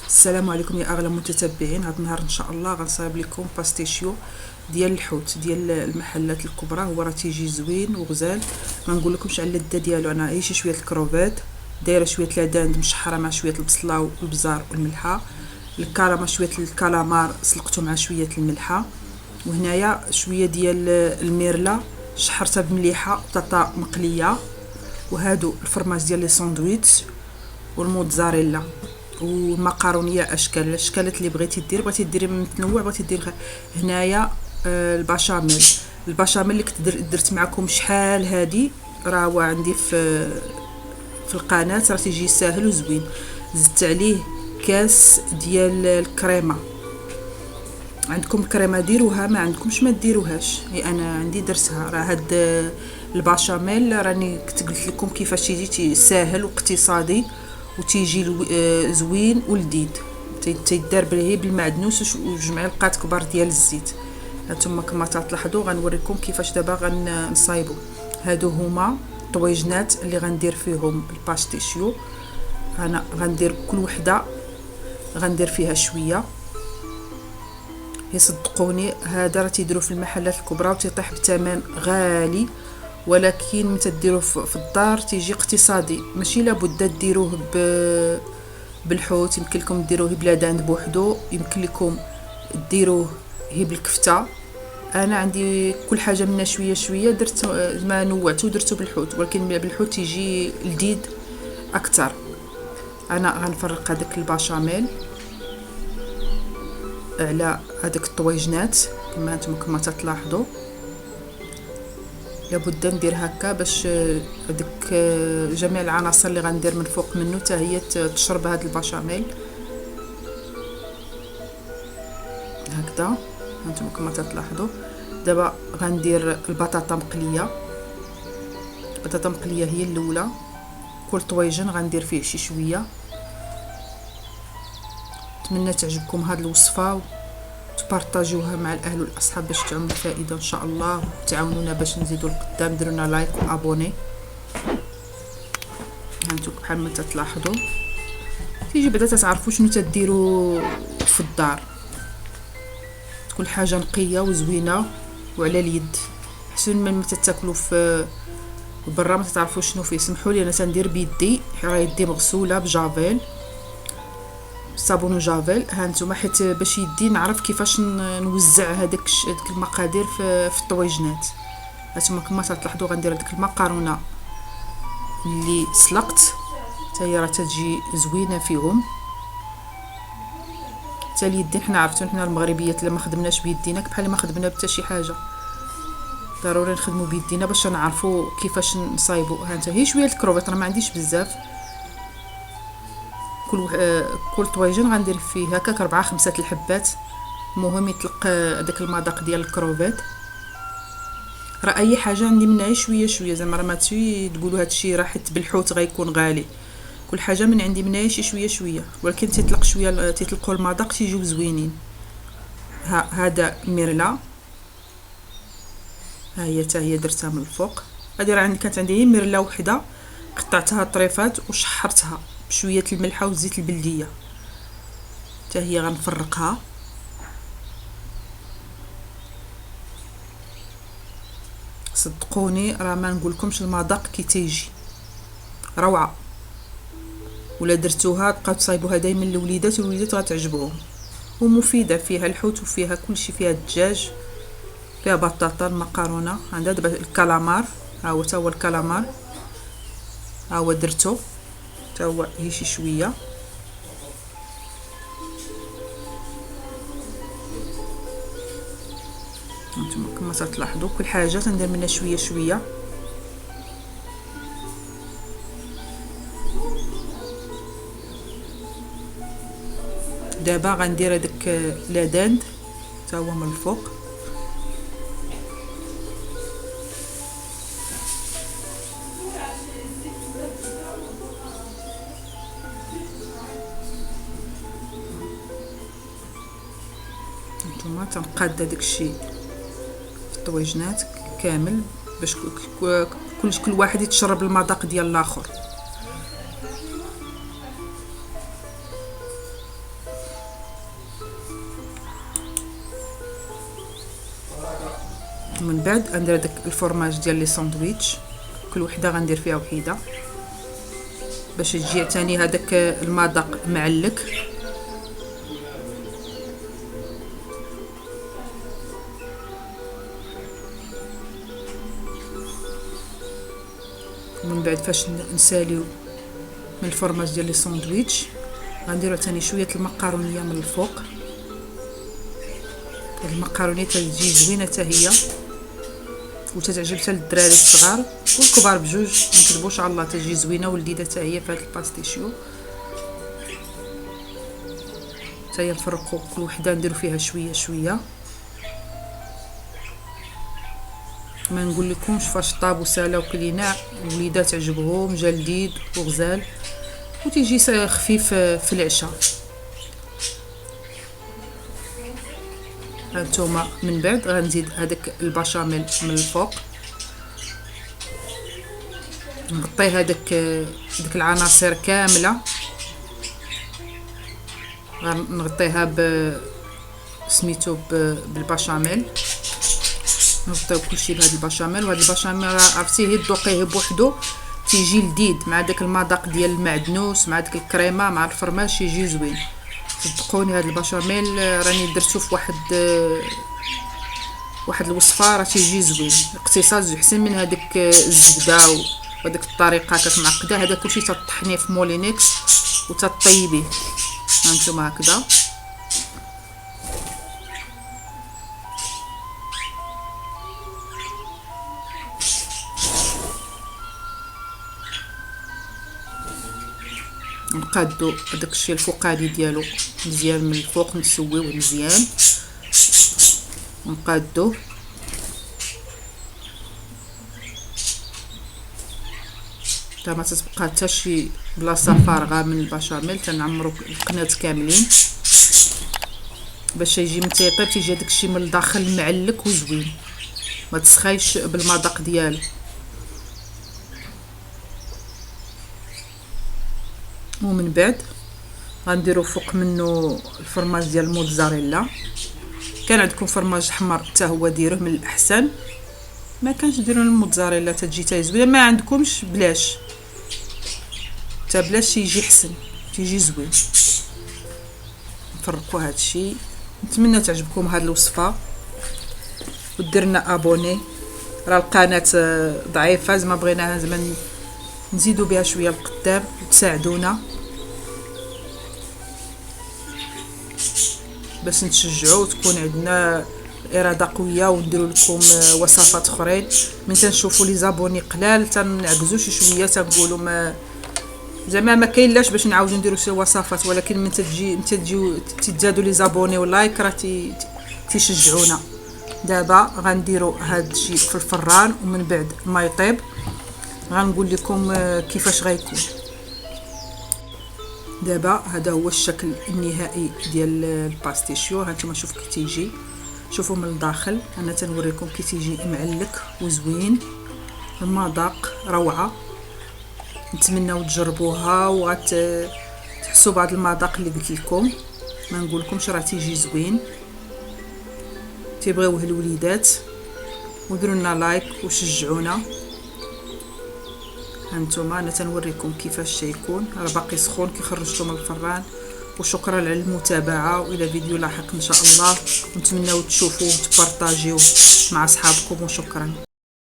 السلام عليكم يا اغلى متتبعين. هذا النهار ان شاء الله غنصايب لكم باستيشيو ديال الحوت ديال المحلات الكبرى. هو راه تيجي زوين وغزال. ما نقول لكمش على اللذه ديالو. انا عايشه شويه الكروفات، دايره شويه العداند مشحره مع شويه البصله والبزار والملحه، الكرامه شويه الكالامار سلقته مع شويه الملحه، وهنايا شويه ديال الميرلا شحرتها بمليحه، بطاطا مقليه، وهادو الفرماج ديال لي ساندويتش والموتزاريلا والمقارونيه اشكال الاشكالات اللي بغيتي ديري متنوع. بغيتي ديري هنايا البشاميل اللي كنت درت معكم شحال هادي، راه هو عندي في القناه، راه تيجي ساهل وزوين. زدت عليه كاس ديال الكريمه. عندكم الكريمه ديروها، ما عندكمش ما ديروهاش. انا عندي درتها. راه هاد البشاميل راني كنت قلت لكم كيفاش تيجي ساهل واقتصادي وتيجي زوين ولذيذ. تيدار به بالمعدنوس وجوج معلقات كبار ديال الزيت. هانتوما كما تلاحظوا غنوريكم كيفاش دابا غنصايبوا. هادو هما طويجنات اللي غندير فيهم الباستيشيو. انا غندير كل وحده غندير فيها شويه. يصدقوني هذا راه تيديروا في المحلات الكبرى وتيطيح بثمن غالي، ولكن متى ديروه في الدار تيجي اقتصادي. ماشي لابد ديروه بالحوت، يمكن لكم ديروه بلا داند بوحدو، يمكن لكم ديروه هي بالكفته. انا عندي كل حاجه منها شويه شويه، درت ما نوعته درته بالحوت، ولكن بالحوت يجي لذيذ اكثر. انا غنفرق هذاك البشاميل على هذاك الطويجنات كما تلاحظوا. لابد ندير هكا باش هذيك جميع العناصر اللي غندير من فوق منه حتى هي تشرب هذا البشاميل هكذا. هانتوما كما تلاحظوا. دابا غندير البطاطا مقليه. البطاطا مقليه هي الاولى. كل طويجن غندير فيه شي شويه. نتمنى تعجبكم هذه الوصفه تبارطاجيوها مع الاهل والاصحاب باش تعم الفائده ان شاء الله، وتعاونونا باش نزيدوا القدام. ديروا لنا لايك وابوني. هانتوما بحال ما تلاحظوا تيجي بعدا تعرفوا شنو تديروا في الدار. تكون حاجه نقيه وزوينه وعلى اليد، احسن من تاكلوا في برا ما تعرفوا شنو فيه. سمحوا لي انا تندير بيدي، راه يدي مغسوله بجافيل، صابون وجافيل. هانتوما حيت باش يدي نعرف كيفاش نوزع هذيك المقادير في الطويجنات. هانتوما كما تلاحظوا غندير هذيك المقارونه اللي سلقت حتى هي راه تجي زوينه فيهم. حتى اليدين حنا عرفتوا حنا المغربيات لما خدمناش بيدينا بحال ما خدمنا حتى شي حاجه. ضروري نخدموا بيدينا باش نعرفوا كيفاش نصايبوا. ها انت هي شويه الكروفيت، راه ما عنديش بزاف. كل طويجن غندير فيه هكاك 4 5 الحبات. المهم يطلق داك المذاق ديال الكروفيت. راه اي حاجه عندي منها شويه شويه، زعما راه ما تقولوا هادشي راه حيت بالحوت غيكون غالي. كل حاجه من عندي منها شي شويه شويه، ولكن تيطلق شويه تيطلقوا المذاق تيجيو زوينين. هذا ميرلا، ها هي حتى هي درتها من الفوق. هذه راه كانت عندي ميرلا وحده، قطعتها طريفات وشحرتها بشويه الملحه والزيت البلديه. حتى هي غنفرقها. صدقوني راه ما نقولكمش المذاق كي تيجي روعه. ولا درتوها بقاو تصايبوها دائما للوليدات والوليدات غتعجبهم، ومفيده. فيها الحوت وفيها كلشي، فيها الدجاج، فيها بطاطا، المقارونه. عندها دابا الكالامار، ها هو تا هو الكالامار، ها هو درتو تا هو هي شي شويه. انتم كما تلاحظوا كل حاجه تندير منها شويه شويه. دابا غندير هذاك لاداند تا هو من الفوق. نتوما تنقاد هذاك الشيء في الطويجنات كامل باش كل واحد يتشرب المذاق ديال الاخر. ومن بعد غندير داك الفرماج ديال لي ساندويتش، كل وحده غندير فيها وحيده باش تجي عتاني هذاك المذاق معلك. ومن بعد فاش نساليو من الفرماج ديال لي ساندويتش غنديرو عتاني شويه المقارونيه من الفوق. هاد المقارونيه تجي زوينه حتى هي وتتعجب حتى للدراري الصغار والكبار بجوج، مكذبوش على الله تجي زوينه ولذيذه حتى هي في هاد الباستيشيو. حتى هي نفرقوا كل وحده نديرو فيها شويه شويه. ما نقول لكمش فاش طاب وسالا وكلينا وليدات عجبهم، جا لذيذ وغزال وتيجي خفيف في العشاء. هانتوما من بعد غنزيد هذاك البشاميل من الفوق، نغطي هذاك ديك العناصر كامله، غنغطيها سميتو بالبشاميل، نغطيو كلشي بهذا البشاميل. وهذا البشاميل عرفتيه ذوقيه بوحدو تيجي لذيذ مع داك المذاق ديال المعدنوس مع داك الكريمه مع الفرماج يجي زوين. صدقوني هذا البشاميل راني درتو في واحد الوصفه راه تيجي زوين، اقتصاد احسن من هذيك الزبده وهذيك الطريقه كتمعقده. هذا كلشي تطحنيه في مولينكس وتطيبيه. هانتوما هكذا نقادو داك الشيء الفوقاني ديالو مزيان من الفوق، نسويوه مزيان ونقادو. حتى ما تتبقى حتى شي بلاصه فارغه من البشاميل، تنعمرو القنات كاملين باش يجي متى يطيب تيجي داك الشيء من الداخل معلك وزوين، ما تسخايش بالمذاق ديالو. ومن بعد غنديرو فوق منه الفرماج ديال الموتزاريلا. كان عندكم فرماج احمر حتى هو ديروه من الاحسن، ما كانش ديروا الموتزاريلا تجي حتى زوينه، ما عندكمش بلاش حتى بلاش يجي حسن تيجي زوين. نفرقوا هادشي. نتمنى تعجبكم هاد الوصفه وديرنا ابوني. راه القناه ضعيفه زعما بغيناها زعما نزيدوا بها شويه لقدام وتساعدونا باش نتشجعوا وتكون عندنا اراده قويه ونديروا لكم وصفات اخرين. من تنشوفوا لي زابوني قلال تنعكزوا شي شويه تنقولوا ما زعما ما كاين لاش باش نعاودوا نديروا شي وصفات، ولكن من تجيو تزادوا لي زابوني ولايك راه تيشجعونا. دابا غنديروا هاد الشيء في الفران ومن بعد ما يطيب غنقول لكم كيفاش غيكون. دابا هذا هو الشكل النهائي ديال الباستيشيو. هانتوما شوفوا كي تيجي، شوفوا من الداخل انا تنوريكم كي تيجي معلك وزوين، المذاق روعه. نتمنوا تجربوها وغتحسوا بعض المذاق اللي قلت لكم. ما نقول لكمش راه تيجي زوين، تيبغيوه الوليدات. وديروا لنا لايك وشجعونا. هانتوما انا تنوريكم كيفاش تيكون، راه باقي سخون كي خرجته من الفران. وشكرا على المتابعه والى فيديو لاحق ان شاء الله. نتمنوا تشوفوه وتبارطاجيوه مع اصحابكم وشكرا.